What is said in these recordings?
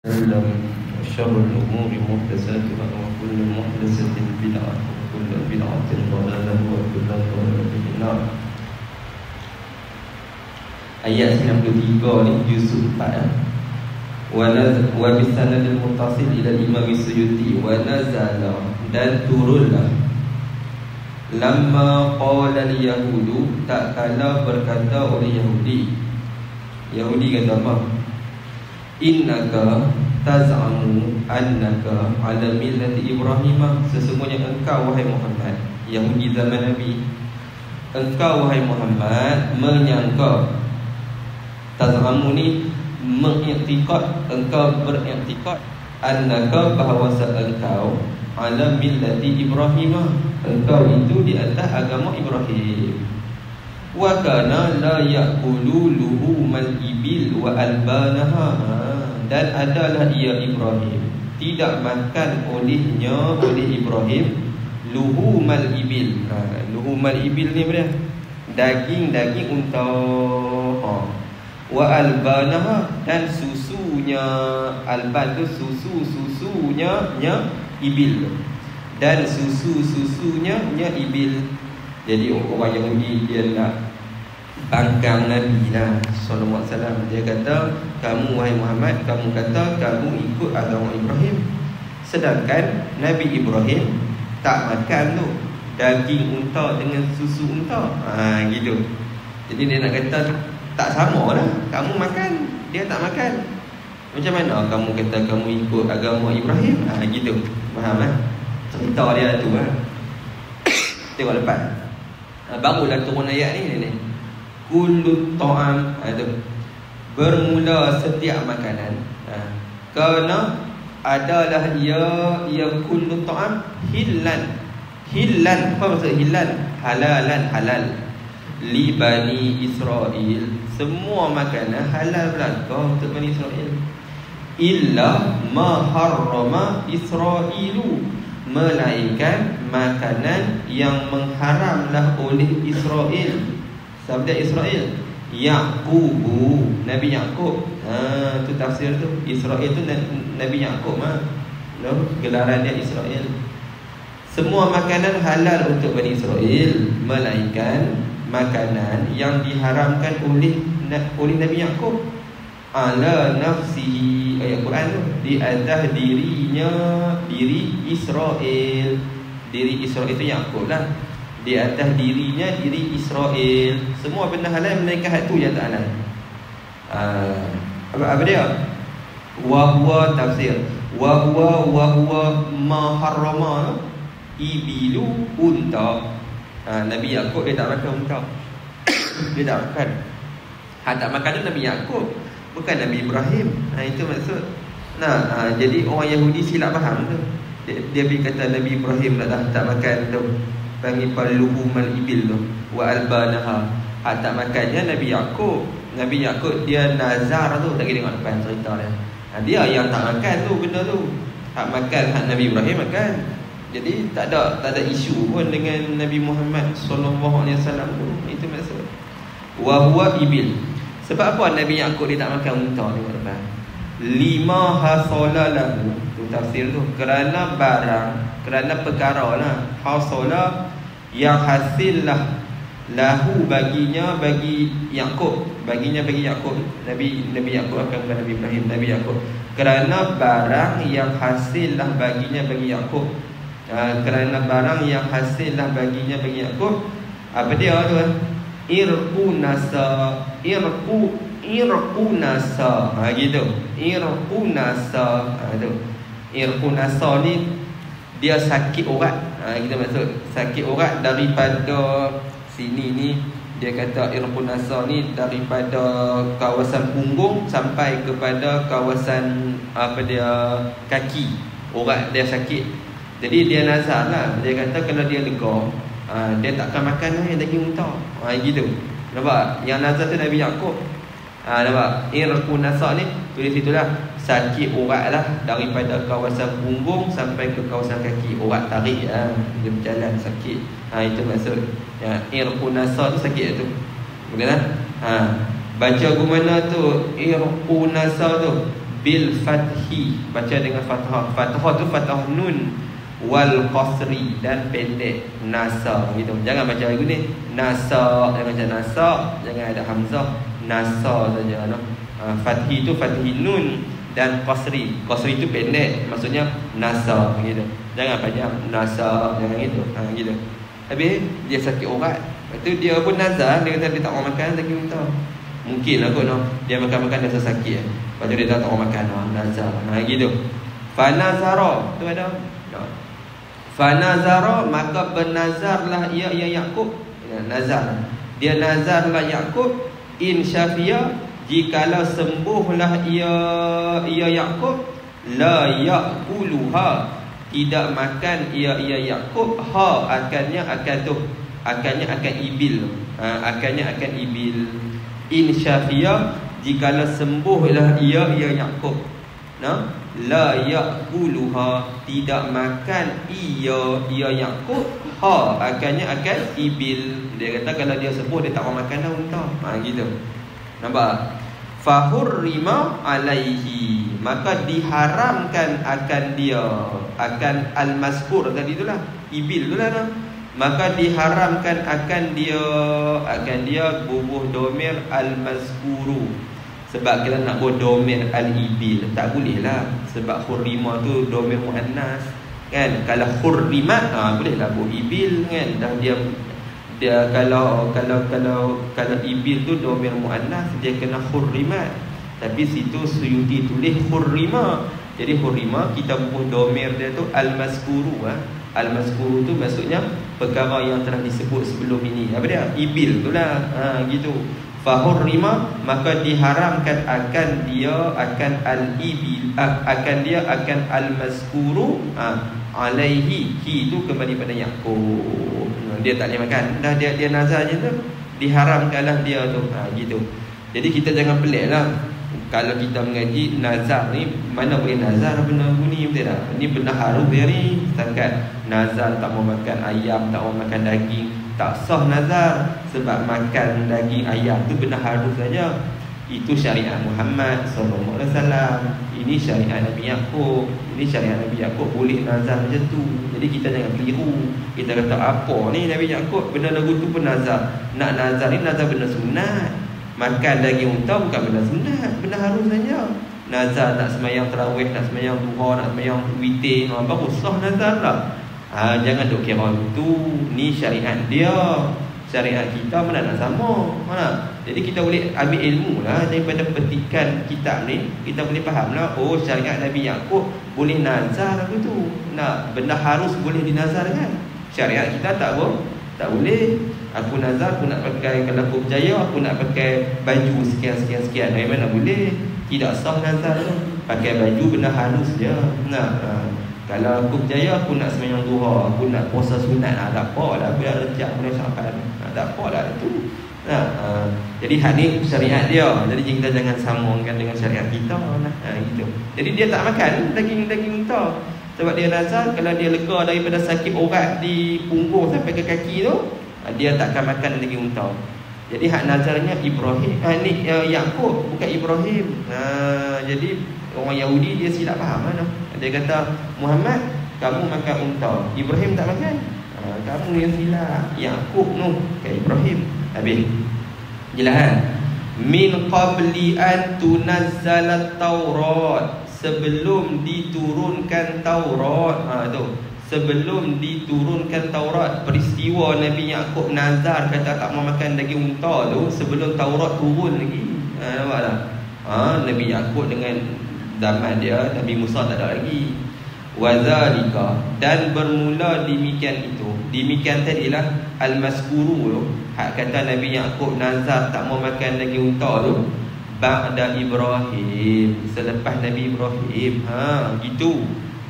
وشر الأمور محدثاتها وكل محدثة بدعة وكل بدعة ضلالة وكل ضلالة في النار. Ayat 93 ni juz 4 wa bisanadil muttasil ila Imam Suyuti wa nazala, dan turunlah lamma qala al-yahudu, tak kala berkata oleh Yahudi kata apa? Innaka taz'amu annaka ala millati Ibrahim, sesungguhnya engkau wahai Muhammad, Yahudi zaman Nabi, engkau wahai Muhammad menyangka, taz'amu ni mengiktikad, engkau beriktikad, annaka bahawasa engkau ala millati Ibrahim, engkau itu di atas agama Ibrahim. Wa kana la ya'kulu luhumal ibil wa albanaha, dan adalah ia Ibrahim tidak makan oleh Ibrahim luhumal ibil. Luhumal ibil ni apa dia? Daging unta. Wa albanaha, dan susunya, alban tu susunya ibil, dan susunya ibil. Jadi orang Yahudi dia nak bangkang Nabi lah sallallahu alaihi wasallam. Dia kata, kamu wahai Muhammad, kamu kata kamu ikut agama Ibrahim, sedangkan Nabi Ibrahim tak makan tu daging unta dengan susu unta. Gitu. Jadi dia nak kata tak sama lah, kamu makan, dia tak makan. Macam mana kamu kata kamu ikut agama Ibrahim? Gitu. Faham kan? Cerita dia tu lah. Tengok lepas. Barulah turun ayat ni. Kullu ta'am, tu bermula setiap makanan. Kerana adalah ia kullu ta'am hillan. Apa maksud hillan? Halalan, halal. Li Bani Israel, semua makanan halal belaka untuk Bani Israel. Illa ma harrama Israilu, melainkan makanan yang mengharamlah oleh Israel. Sabda Israel, Yaqubu, Nabi Yaqub. Tu tafsir tu. Israel tu Nabi Yaqub gelaran dia Israel. Semua makanan halal untuk Bani Israel, melainkan makanan yang diharamkan oleh Nabi Yaqub ala nafsihi, ayat Quran tu, di atas diri Israel. Diri Israel itu Yaqub lah, di atas diri Israel. Semua benda halal melainkan hak tu yang tak halal. Apa dia? Wa huwa tafsir. Wa huwa ma harrama ibilu unta. Nabi Yaqub dia tak makan unta. Dia tak makan. Tak makan tu Nabi Yaqub, bukan Nabi Ibrahim. Itu maksud. Jadi orang Yahudi silap faham tu. Dia pergi kata Nabi Ibrahim tak makan tu, panggil luhumal ibil tu, wa albanaha. Tak makannya Nabi Yaqub. Nabi Yaqub dia nazar tu, tak kira tengok depan cerita dia. Dia yang tak makan tu benda tu. Tak makan Nabi Ibrahim makan. Jadi tak ada isu pun dengan Nabi Muhammad sallallahu alaihi wasallam tu. Itu maksud. Wa huwa ibil. Sebab apa Nabi Yaqub dia tak makan unta ni depan? Lima hasalalahu, tu tafsir tu, kerana perkara lah, hasala yang hasil lah, lahu baginya, bagi Yaqub, bagi Yaqub. Nabi Yaqub akan bukan Nabi Ibrahim, Nabi Yaqub. Kerana barang yang hasil lah baginya, bagi Yaqub. Kerana barang yang hasil lah baginya, bagi Yaqub. Apa dia tu? Irqu nasa. Gitu. Irqu nasa ni dia sakit urat. Kita maksud sakit urat daripada sini ni. Dia kata irqu nasa ni daripada kawasan punggung sampai kepada kawasan kaki. Urat dia sakit. Jadi dia nazar lah. Dia kata kalau dia lega, dia takkan makan yang daging unta. Gitu. Nampak? Yang nazar tu Nabi Yaqub. Nampak? Irqu nasa ni tulis itulah, sakit urat lah daripada kawasan punggung sampai ke kawasan kaki. Urat tarik dia berjalan sakit. Itu maksud. Irqu nasa tu sakit tu. Boleh lah. Baca gimana tu irqu nasa tu bil fathi, baca dengan fathah. Fathah tu fathah nun, wal qasri, dan pendek, nasa gitu. Jangan baca lagu ni nasa, jangan baca nasa, jangan ada hamzah, nasa saja no. Fathi tu fathi nun dan qasri. Qasri tu pendek, maksudnya nasa gitu. Jangan panjang nasa, jangan gitu. Gitu. Habis dia sakit urat. Lepas tu dia pun nazar, dia kata dia tak mau makan lagi minta. Mungkin lah kot no. Dia makan-makan rasa sakit. Lepas tu dia tak mau makan, nazar. Gitu. Fanazara tu ada. Fanazara, maka bernazarlah ia Yaqub. Nazar. Dia nazarlah Yaqub, in syafiya, jikalau sembuhlah ia Yaqub, la yaquluha, tidak makan ia Yaqub, akannya akan ibil. Akannya akan ibil. In syafiya, jikalau sembuhlah ia Yaqub, la yaquluha, tidak makan ia Yaqub, akannya akan ibil. Dia kata kalau dia sembuh dia tak mau makan dah unta. Gitu. Nampak? Fahurrima alaihi, maka diharamkan akan dia, akan al-mazkur tadi itulah, ibil itulah no. Maka diharamkan akan dia bubuh domir al-mazkuru. Sebab kita nak buat domir al-ibil, tak boleh lah. Sebab hurrima tu domir muannas kan. Kalau hurrimat, boleh lah buat ibil kan. Dah dia kalau ibil tu domir muannas, dia kena hurrimat. Tapi situ Suyuti tulis hurrima. Jadi hurrima kita bubuh domir dia tu al-mazkuru. Al-mazkuru tu maksudnya perkara yang telah disebut sebelum ini. Apa dia? Ibil tu lah. Gitu. Fahurrima, maka diharamkan akan dia, akan al-ibil, akan al-mazkuru, alaihi, hi tu kembali pada Yaqub. Dia tak boleh makan. Dah dia nazar je tu, diharamkanlah dia tu. Gitu. Jadi kita jangan pelik lah. Kalau kita mengaji nazar ni, mana boleh nazar benda ni, betul tak? Ni benda harum dia ni. Setakat nazar tak mau makan ayam, tak mau makan daging, tak sah nazar. Sebab makan daging ayam tu benda harum saja. Itu syariat Muhammad SAW. Ini syariat Nabi Yaqub. Ini syariat Nabi Yaqub, boleh nazar macam tu. Jadi kita jangan keliru. Kita kata apa ni Nabi Yaqub, benda lagu tu pun nazar. Nak nazar ni nazar benda sunat. Makan daging unta bukan benda sunat, benda harus saja. Nazar nak semayang tarawih, nak semayang duha, nak semayang witir, baru sah nazar lah. Jangan duk kira itu. Ni syariat dia, syariat kita mana nak sama. Jadi kita boleh ambil ilmu lah daripada petikan kitab ni. Kita boleh faham lah, oh syariat Nabi Yaqub boleh nazar aku tu. Nak benda harus boleh dinazarkan. Syariat kita tak boleh. Aku nazar, aku nak pakai, kalau aku berjaya, aku nak pakai baju sekian. Dari mana boleh? Tidak sah nazar tu. Pakai baju benda halus je. Kalau aku berjaya, aku nak sembahyang duha, aku nak puasa sunat, tak apa lah. Aku dah rejak, aku dah sampai, tak apa lah itu. Jadi hak ni syariat dia. Jadi kita jangan sambungkan dengan syariat kita. Gitu. Jadi dia tak makan daging unta. Sebab dia nazar, kalau dia lega daripada sakit urat di punggung sampai ke kaki tu, dia tak akan makan daging unta. Jadi hak nazarnya Ibrahim, ni Yaqub, bukan Ibrahim. Jadi orang Yahudi dia silap faham lah. Dia kata Muhammad, kamu makan unta, Ibrahim tak makan. Kamu yang silap. Yaqub tu bukan Ibrahim. Habis jelas min qabli an tunazzalat Taurat, sebelum diturunkan Taurat. Sebelum diturunkan Taurat, peristiwa Nabi Yaqub nazar kata tak mau makan daging unta tu sebelum Taurat turun lagi. Nampak tak? Nabi Yaqub dengan zaman dia, Nabi Musa tak ada lagi. Wazalika, dan bermula demikian itu. Demikian tadilah al-mazkuru tu. Hak kata Nabi Yaqub nazar tak mau makan daging unta tu ba'da Ibrahim, selepas Nabi Ibrahim. Gitu.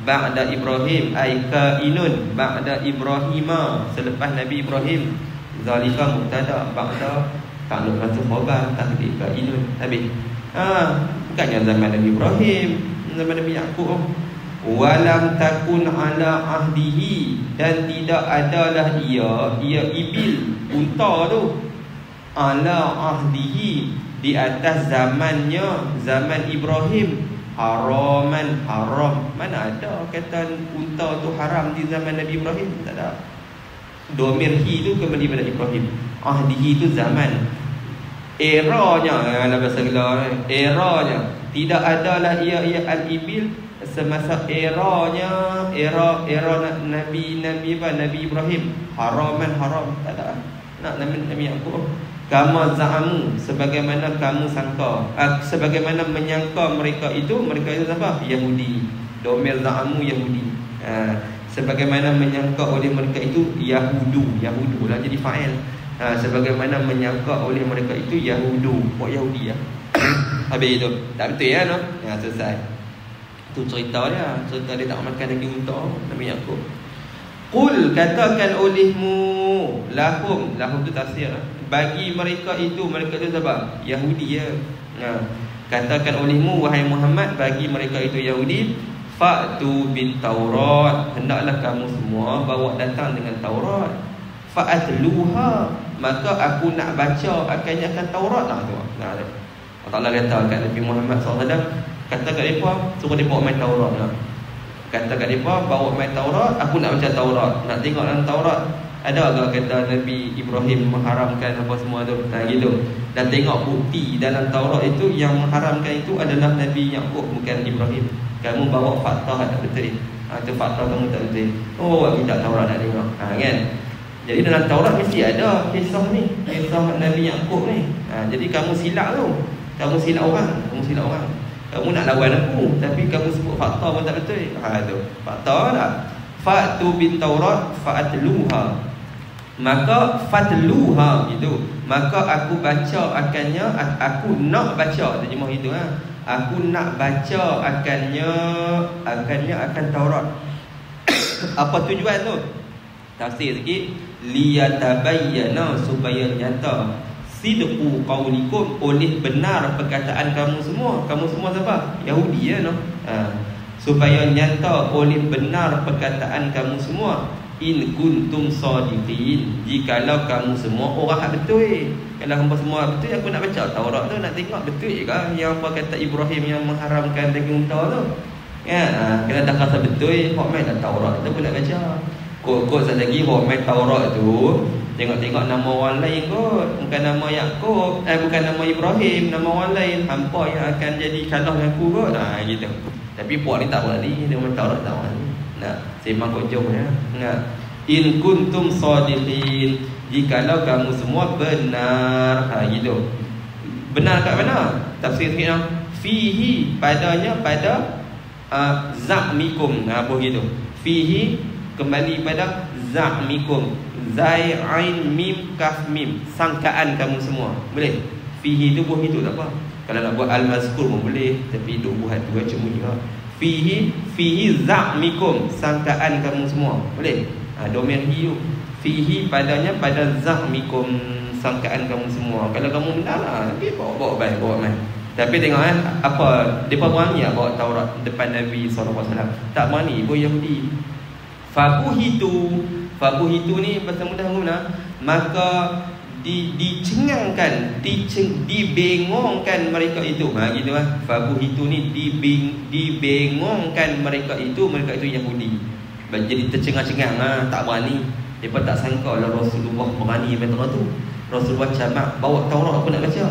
Ba'da Ibrahim ay kainun ba'da Ibrahima, selepas Nabi Ibrahim. Zalika mubtada, ba'da ta'alluq matu khabar, takdir kainun. Habis. Bukannya zaman Nabi Ibrahim, zaman Nabi Yaqub. Walam takun ala ahdihi, dan tidak adalah ia ibil unta tu ala ahdihi, di atas zamannya, zaman Ibrahim. haraman haram. Mana ada kata unta tu haram di zaman Nabi Ibrahim? Tak ada. Domir hi tu kembali pada Ibrahim. Ahdihi tu zaman. Eranya dalam bahasa gelar, eranya tidak adalah ia al-ibil semasa era Nabi Ibrahim. Haraman haram. Tak ada. Nak Nabi Yaqub. Kama za'amu, sebagaimana kamu sangka, sebagaimana menyangka mereka itu siapa? Yahudi. Domir za'amu Yahudi. Sebagaimana menyangka oleh mereka itu Yahudu lah jadi fa'il. Sebagaimana menyangka oleh mereka itu Yahudu. Buat Yahudi ya. Habis itu. Tak betul ya no? Selesai. Itu cerita dia. Cerita dia tak makan daging unta Nabi Yaqub. Qul, katakan olehmu, lahum tu tafsir, bagi mereka itu siapa? Yahudi ya. Katakan olehmu wahai Muhammad, bagi mereka itu Yahudi, fa'tu bit Taurat, hendaklah kamu semua bawa datang dengan Taurat. Fa'atluha, maka aku nak baca akan Taurat lah tu. Allah Taala kata kat Nabi Muhammad SAW, kata kat mereka suruh dia bawa main Taurat lah. Kata kat mereka bawa main Taurat, aku nak baca Taurat, nak tengok dalam Taurat ada ke kata Nabi Ibrahim mengharamkan apa semua tu. Gitu. Dan tengok bukti dalam Taurat itu yang mengharamkan itu adalah Nabi Yaqub, bukan Ibrahim. Kamu bawa fakta tak betul. Itu fakta kamu tak betul. Oh, kita Taurat nak tengok. Kan? Jadi dalam Taurat mesti ada kisah ni, kisah Nabi Yaqub ni. Jadi kamu silap tu. Kamu silap orang. Kamu nak lawan aku, tapi kamu sebut fakta pun tak betul. Tu fakta tak. Fa'tu bit Taurat fa'atluha, maka fatluha itu, maka aku baca akannya, aku nak baca, terjemah itu aku nak baca akannya akan Taurat. Apa tujuan tu? Tafsir sikit, liyatabayyana, supaya nyata, sidqu qaulikum, oleh benar perkataan kamu semua. Kamu semua siapa? Yahudi ya no. Supaya nyata oleh benar perkataan kamu semua. In kuntum sadiqin, jikalau kamu semua orang betul. Kalau hangpa semua betul, aku nak baca Taurat tu, nak tengok betul ke yang apa kata Ibrahim yang mengharamkan daging unta tu. Kalau dah kata betul, hok main Taurat tu pula baca. Kok lagi hok main Taurat tu, tengok nama orang lain kot, bukan nama Yaqub, bukan nama Ibrahim, nama orang lain. Hampa yang akan jadi kalah dengan aku kot. Gitu. Tapi puak ni tak berani, dia main Taurat tak berani. Sembang kok jauh ya. In kuntum sadiqin, jikalau kamu semua benar. Gitu. Benar kat mana? Tafsir sikit fihi, padanya, pada za'mikum. Begitu. Fihi kembali pada za'mikum. Zai, ain, mim, kaf, mim. Sangkaan kamu semua. Boleh? Fihi tu buah itu tak apa. Kalau nak buat al-mazkur pun boleh, tapi duk buat tu cuma juga. Fihi za'mikum, sangkaan kamu semua. Boleh? Domain hi tu. Fihi padanya, pada za'mikum, sangkaan kamu semua. Kalau kamu benar lah, tapi bawa baik, bawa main. Tapi tengok apa, mereka berani tak bawa Taurat depan Nabi SAW? Tak berani, ibu Yahudi. Fabuhitu ni bahasa mudah guna, maka dicengangkan, dibengongkan mereka itu. Gitu Fabuhitu ni dibengongkan mereka itu Yahudi. Jadi tercengang-cengang, tak berani. Mereka tak sangka lah Rasulullah berani Taurat tu. Rasulullah camak bawa Taurat apa nak baca.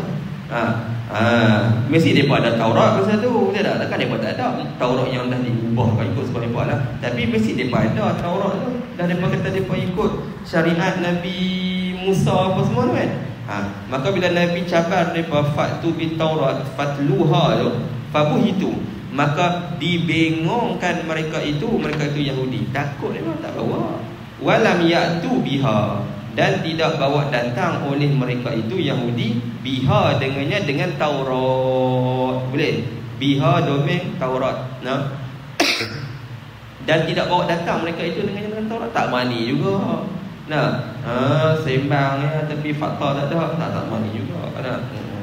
Mesti mereka ada Taurat masa tu. Takkan mereka tak ada Taurat yang dah diubah ikut sebab mereka lah. Tapi mesti mereka ada Taurat tu. Dan mereka kata mereka ikut syariat Nabi Musa apa semua tu kan. Maka bila Nabi cabar mereka fa'tu bit Taurat fatluha tu, fabuhitu, maka dibengongkan mereka itu Yahudi. Takut mereka tak bawa. Walam ya'tu biha, dan tidak bawa datang oleh mereka itu Yahudi biha, dengannya dengan Taurat. Boleh? Biha domain Taurat. Dan tidak bawa datang mereka itu dengan Taurat. Tak berani juga. Sembang ya, tapi fakta tak ada. Tak berani juga.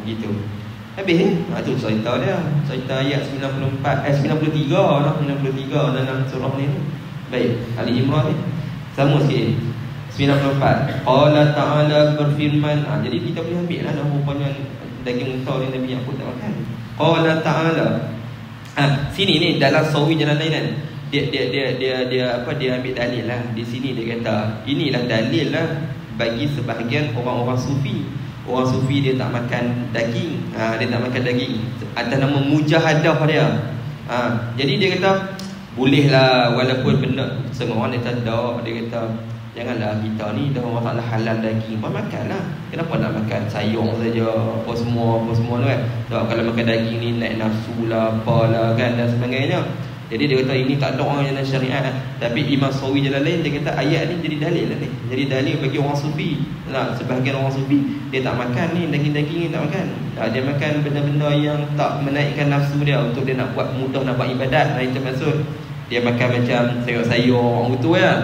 Gitu. Habis itu cerita dia. Cerita ayat 93 dalam surah ni. Baik, Ali Imran ni sama sikit. 94. Qala ta'ala berfirman. Jadi kita boleh ambil lah rupanya daging unta ni Nabi Yaqub tak makan. Qala ta'ala, Sini ni dalam Sawi Jalalain kan, dia ambil dalil lah. Di sini dia kata inilah dalil lah bagi sebahagian orang-orang sufi. Orang sufi dia tak makan daging. Dia tak makan daging atas nama mujahadah dia. Jadi dia kata bolehlah walaupun benda setengah orang dia tak. Dia kata janganlah kita ni dah Allah Ta'ala halal daging pun makanlah. Kenapa nak makan sayur saja apa semua tu kan. Sebab kalau makan daging ni naik nafsu lah apalah kan dan sebagainya. Jadi dia kata ini tak ada orang dalam syariat. Tapi Imam Sawi Jalalain dia kata ayat ni jadi dalil lah ni. Jadi dalil bagi orang sufi. Sebahagian orang sufi dia tak makan ni daging-daging ni tak makan. Dia makan benda-benda yang tak menaikkan nafsu dia untuk dia nak buat mudah nak buat ibadat. Itu maksud. Dia makan macam sayur-sayur orang betul lah.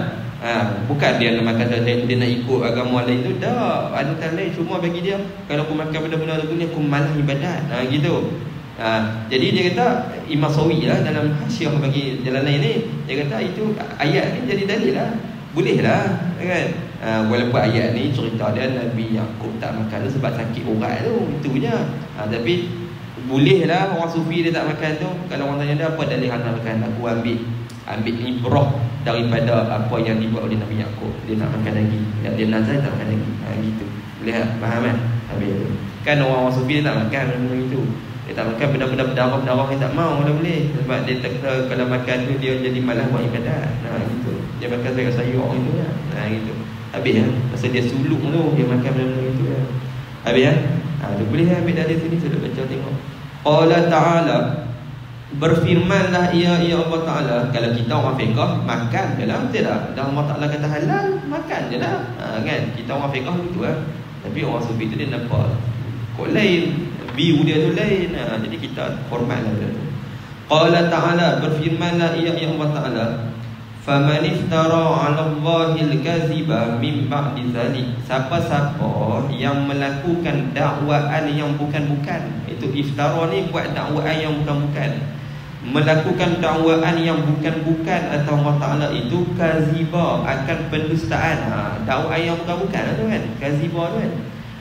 Bukan dia nak makan dia nak ikut agama lain tu. Dah ada lain. Cuma bagi dia kalau aku makan benda-benda tu ni aku malas ibadat. Gitu. Jadi dia kata Imam Sawi lah dalam Hasyiah bagi Jalalain ni, dia kata itu ayat ni jadi dalil lah. Boleh lah kan. Walaupun ayat ni cerita dia Nabi Yaqub tak makan tu sebab sakit urat tu, itu je. Tapi boleh lah orang sufi dia tak makan tu. Kalau orang tanya dia apa dalil hang nak makan, aku ambil ibrah daripada apa yang dibuat oleh Nabi Yaqub. Dia nak makan daging, dia nazar tak makan daging. Gitu. Boleh tak? Faham kan? Habis tu. Kan orang sufi dia tak makan benda gitu. Dia tak makan benda-benda berdarah yang tak mau dah boleh. Sebab dia tak kata kalau makan tu dia jadi malas buat ibadat. Gitu. Dia makan sayur-sayur gitu lah. Gitu. Habis kan? Masa dia suluk tu dia makan benda-benda gitu lah. Habis kan? Dia boleh ambil dari sini saya baca tengok. Allah Ta'ala berfirmanlah ya Allah Ta'ala. Kalau kita orang fiqh makan je lah, betul tak? Dan Allah Ta'ala kata halal, makan je lah. Kan? Kita orang fiqh begitu lah. Tapi orang sufi tu dia nampak kok lain, view dia tu lain. Jadi kita hormatlah dia tu. Qala Ta'ala berfirmanlah ya Allah Ta'ala faman iftara 'ala Allahil kaziba min ba'di zalik. Siapa-siapa yang melakukan dakwaan yang bukan-bukan. Itu iftara ni buat dakwaan yang bukan-bukan. Melakukan dakwaan yang bukan-bukan atau Allah Ta'ala itu kaziba akan pendustaan. Dakwaan yang bukan-bukan tu kan. Kaziba tu kan.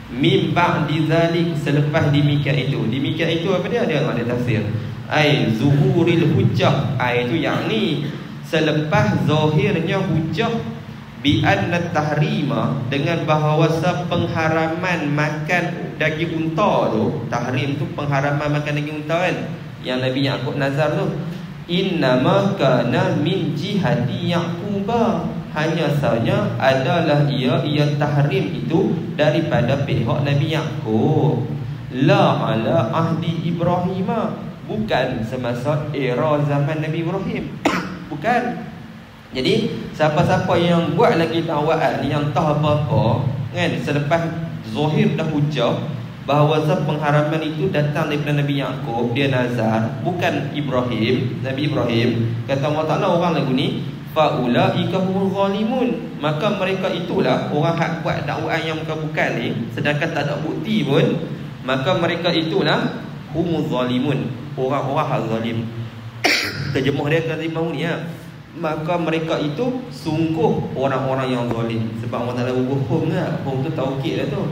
Min ba'di zalik selepas demikian itu. Demikian itu apa dia? Dia ada tafsir. Ai zuhuril hujjah. Ai itu yang ni selepas zahirnya hujjah bi anna tahrima dengan bahawasa pengharaman makan daging unta tu. Tahrim tu pengharaman makan daging unta kan. Yang Nabi Yaqub nazar tu innama kana min jihati Yaquba. Hanya saja adalah ia tahrim itu daripada pihak Nabi Yaqub. La ala ahdi Ibrahim. Bukan semasa era zaman Nabi Ibrahim. Bukan. Jadi siapa-siapa yang buat lagi dakwaan yang tak apa-apa kan, selepas zahir dah hujah bahawa pengharaman itu datang daripada Nabi Yaqub, dia nazar, bukan Ibrahim, Nabi Ibrahim. Kata Allah Ta'ala orang lagu ni faulaika humul zalimun. Maka mereka itulah orang hak buat dakwaan yang bukan ni sedangkan tak ada bukti pun. Maka mereka itulah humul zalimun, orang-orang hak zalim. Terjemah dia kata Imam ni maka mereka itu sungguh orang-orang yang zalim. Sebab Allah Ta'ala hukum lah. Hukum tu taukid lah tu.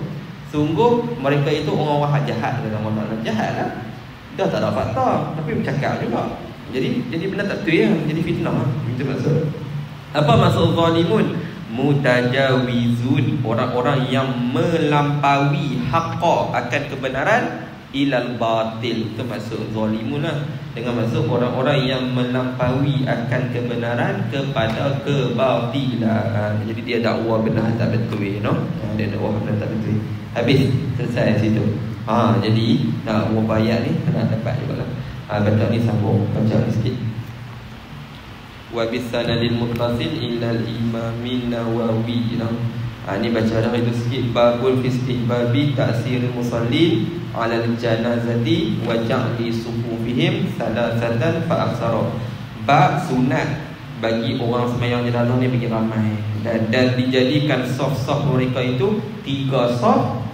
Sungguh mereka itu orang-orang hak jahat. Kata Allah Ta'ala jahat lah. Dah tak ada fakta tapi bercakap juga. Jadi benda tak betul ya. Jadi fitnah. Itu maksud. Apa maksud zalimun? Mutajawizun. Orang-orang yang melampaui haqqa akan kebenaran ilal batil. Itu maksud zalimun lah. Dengan maksud orang-orang yang melampaui akan kebenaran kepada kebatilan. Jadi dia dakwa benar tak betul, no? Dia dakwa benar tak betul. Habis selesai situ. Jadi nak berapa ayat ni nak dapat juga lah. Baca ni sambung, baca ni sikit. Wa bisanadil muttasil ila al-Imam Nawawi. Ni baca dah itu sikit. Babul istihbabi ta'siril musallin 'ala al-janazati wa ja'li sufufihim salasatan fa aksara. Bab sunat bagi orang sembahyang jenazah ni bagi ramai dan dijadikan saf-saf mereka itu 3 saf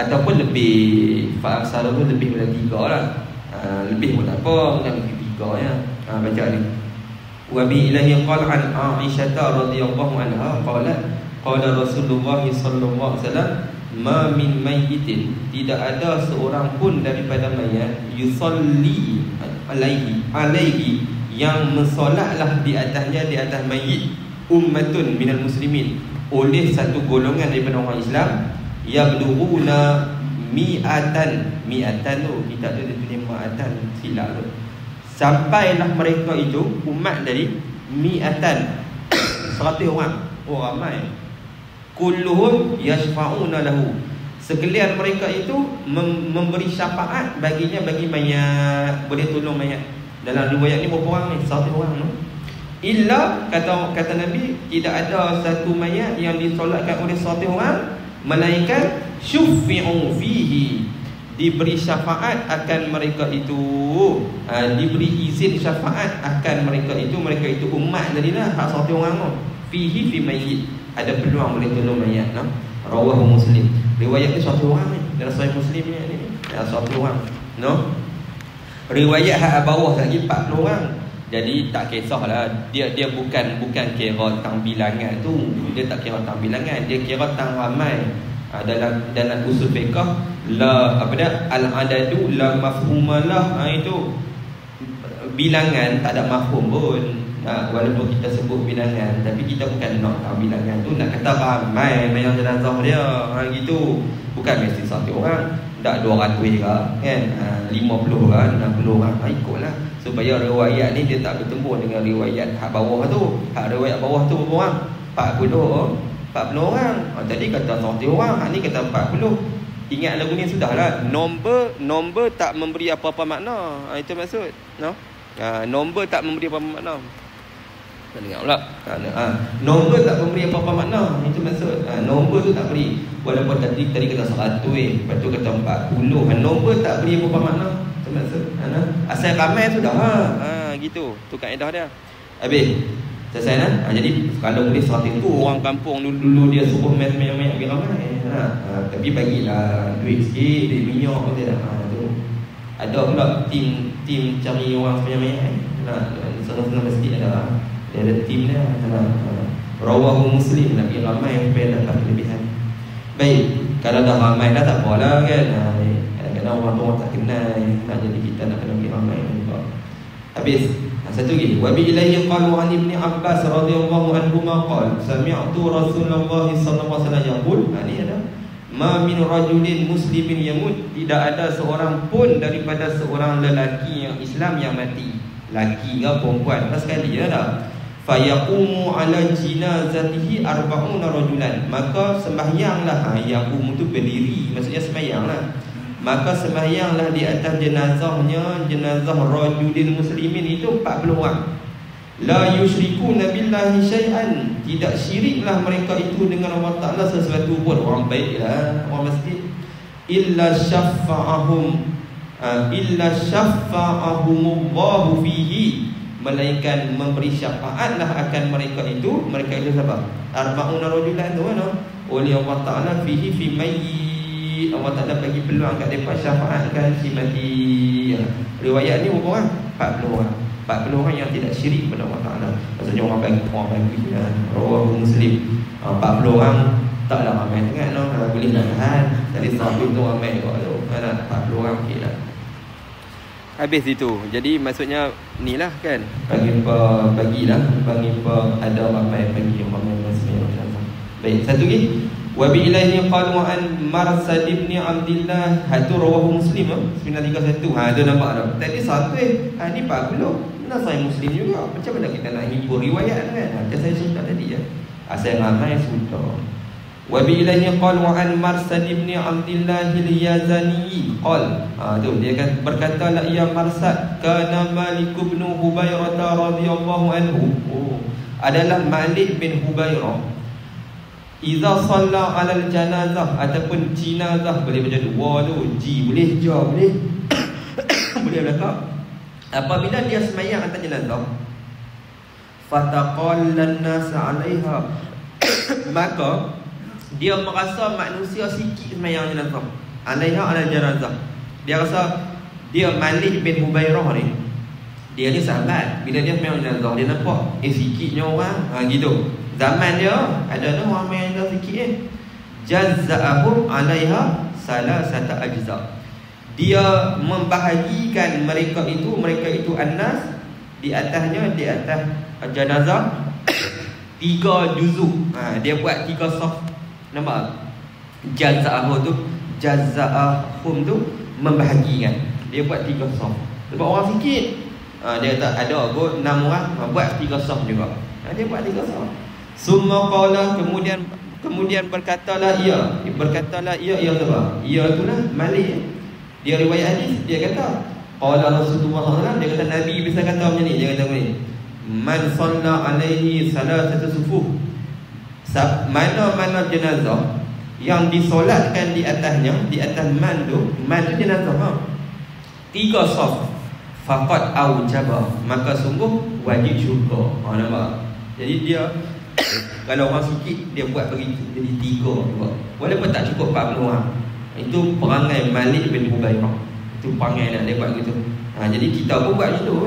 ataupun lebih. Fa aksara tu lebih daripada 3 lah. Lebih pun tak apa, bukan lebih 3 ya. Baca ni. Wa bi ilahi qala an Aisyah radhiyallahu anha qalat qala Rasulullah sallallahu alaihi wasallam ma min mayyitin, tidak ada seorang pun daripada mayat yusalli alaihi yang mensolatlah di atasnya, di atas mayit, ummatun minal muslimin, oleh satu golongan daripada orang Islam, yablughuna mi'atan tu kita ada tulis ma'atan, silap tu, sampailah mereka itu umat dari mi'atan 100 orang, ramai, kulluhum yashfa'una lahu, sekalian mereka itu memberi syafaat baginya, bagi mayat, boleh tolong mayat. Dalam riwayat ni berapa orang ni? 100 orang no? Illa kata Nabi, tidak ada satu mayat yang disolatkan oleh 100 orang melainkan syuffi'u fihi, diberi syafaat akan mereka itu, diberi izin syafaat akan mereka itu umat jadilah hak 100 orang no? Fihi fi mayyit, ada peluang boleh tolong mayat no? Rawahu Muslim. Riwayat ni 100 orang ni dalam Sahih Muslim ni 100 orang no? Riwayat hak bawah lagi 40 orang. Jadi tak kisahlah, dia bukan kira tang bilangan tu, dia tak kira tang bilangan, dia kira tang ramai. Dalam usul fiqh la al-adadu la mafhumalah, itu bilangan tak ada mafhum pun. Walaupun kita sebut bilangan, tapi kita bukan nak tahu bilangan tu, nak kata ramai mayang jenazah dia, gitu. Bukan mesti 1 orang, tak 200 ke kan, 50 orang, 60 orang, ikutlah, supaya riwayat ni dia tak bertemu dengan riwayat hak bawah tu. Hak riwayat bawah tu berapa orang? 40 orang. Tadi kata 100 orang, hak ni kata 40. Ingat lagu ni sudahlah. Nombor tak memberi apa-apa makna. Itu maksud, no? Nombor tak memberi apa-apa makna. Tak dengar pula. Nombor tak memberi apa-apa makna. Itu maksud. Nombor tu tak beri. Walaupun tadi kata 100, lepas tu kata 40. Nombor tak beri apa-apa makna. Itu maksud. Asal ramai sudah. Gitu. Tu kaedah dia. Habis. Selesai kan? Jadi kalau boleh 100 tu orang kampung dulu dia suruh main-main bagi ramai. Tapi bagilah duit sikit, duit minyak pun dia. Tu. Ada pula tim cari orang sebanyak-banyak. Senang-senang sikit ada. Dia ada tim dia. Rawahu Muslim, Nabi ramai supaya dapat kelebihan. Baik, kalau dah ramai dah tak apalah kan. Kadang-kadang orang tak kenal, nak jadi kita nak kena pergi ramai juga. Habis. Satu lagi, wa bi ilaihi qalu an ibni Abbas radhiyallahu anhu ma qala sami'tu Rasulullah sallallahu alaihi wasallam yaqul, ini ada ma min rajulin muslimin yamut, tidak ada seorang pun daripada seorang lelaki yang Islam yang mati, laki ke perempuan, pas sekali ada, fa yaqumu ala jinazatihi 40 rajulan, maka sembahyanglah, yaqum itu berdiri, maksudnya sembahyanglah, maka sembahyanglah di atas jenazahnya, jenazah rajulil muslimin itu 40 orang. La yusyrikuna billahi syai'an, tidak syiriklah mereka itu dengan Allah Ta'ala sesuatu pun. Orang baiklah, orang masjid. Illa syafa'ahumullahu fihi, melainkan memberi syafaatlah akan mereka itu. Mereka itu siapa? 40 rajulan tu kan, oleh Allah Ta'ala fihi fi mayyit, Allah Ta'ala bagi peluang kat mereka syafaatkan si mati. Riwayat ni berapa orang? 40 orang. 40 orang yang tidak syirik kepada Allah Ta'ala. Maksudnya orang bagi Rawahu Muslim. 40 orang taklah ramai sangat no? Boleh nahan. Tadi 100 tu ramai juga tu. 40 orang okey lah. Habis itu. Jadi maksudnya ni lah kan, bagilah ada ramai, bagi ramai masing-masing. Baik, satu lagi. Wa bi ilaihi qalu an Marsad ibn Abdullah, hatu rawahu Muslim 931. Ada nampak tak? Tadi satu ni 40. Nah, saya Muslim juga. Macam mana kita nak himpun riwayat kan? Macam saya cerita tadi ya. Asal ramai sudah. Wa bi ilaihi qalu an Marsad ibn Abdullah al-Yazani qal. Tu dia kan berkata la ya Marsad kana Malik bin Hubairah radhiyallahu anhu. Adalah Malik bin Hubairah. Iza salla alal janazah, ataupun jinazah, boleh baca dua tu, ji boleh, ja boleh. Boleh belakang. Apabila dia semayang atas jenazah, fataqallan nas 'alaiha, maka dia merasa manusia sikit semayang jenazah. 'Alaiha ala janazah. Dia rasa, dia Malik bin Hubairah ni, dia ni sahabat. Bila dia semayang jenazah, dia nampak sikitnya orang, gitu. Zaman dia ada orang main dah sikit jazza'ahum 'alaiha salasata ajza. Dia membahagikan mereka itu Anas di atas jenazah 3 juzuk. Dia buat 3 saf. Nampak? Jazza'ahum tu membahagikan. Dia buat 3 saf. Sebab orang sikit. Dia tak ada kot 6 orang, buat 3 saf juga. Dia buat 3 saf. Summa qala, kemudian berkatalah ia siapa? Ia itulah Malik. Dia riwayat hadis, dia kata qala Rasulullah SAW, dia kata Nabi bisa kata macam ni, dia kata macam ni, man shalla alaihi salasatu sufuh, mana-mana jenazah yang disolatkan di atas man tu jenazah 3 saf, faqad aujaba, maka sungguh wajib syurga. Nampak? Jadi dia kalau orang sikit dia buat begitu, jadi 3 juga. Walaupun tak cukup 40 orang. Itu perangai Malik bin Hubairah. Itu perangai dia buat gitu. Jadi kita pun buat gitu.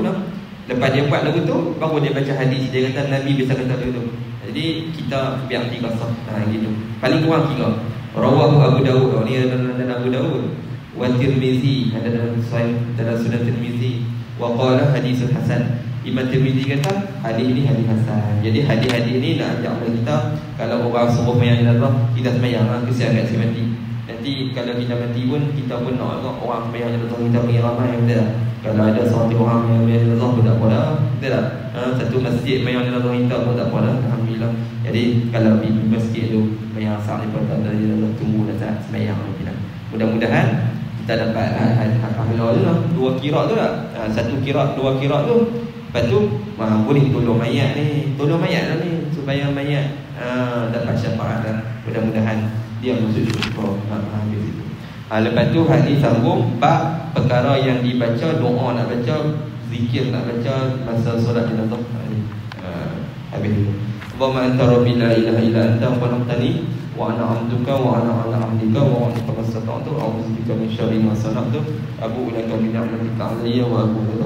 Lepas dia buat lagu tu, baru dia baca hadis. Dia kata Nabi bisa kata begitu. Jadi kita biar 3 saf. Gitu. Paling kurang 3. Rawahu Abu Dawud. Ni dalam Abu Dawud. Wa Tirmizi, ada dalam Sunan Tirmizi. Wa qala hadisul hasan. Imam Tirmizi kata hadis ini hadis hasan. Jadi hadis-hadis ini nak ajak kita, kalau orang suruh sembahyang jenazah, kita sembahyang, kesian kat si mati. Nanti kalau kita mati pun, kita pun nak orang sembahyang jenazah, kita pergi ramai, betul tak? Kalau ada 100 orang yang sembahyang jenazah pun tak apa dah, betul tak? Satu masjid sembahyang jenazah kita pun tak apa dah, alhamdulillah. Jadi kalau di masjid tu sembahyang asar lepas tak ada jenazah, tunggu dah sembahyang lagi dah. Mudah-mudahan kita dapat pahala tu lah, 2 kirat tu tak? 1 kirat, 2 kirat tu. Lepas tu boleh tolong mayat ni, supaya mayat dapat syafaat dan mudah-mudahan dia masuk syurga. Lepas tu hadis sambung bab perkara yang dibaca, doa nak baca, zikir nak baca masa solat jenazah. Habis tu. Allahumma anta rabbi la ilaha illa anta khalaqtani wa ana 'abduka wa ana 'ala 'ahdika wa 'ala mastata'tu a'udzu bika min syarri ma sana'tu abu'u laka bi ni'matika 'alayya wa abu'u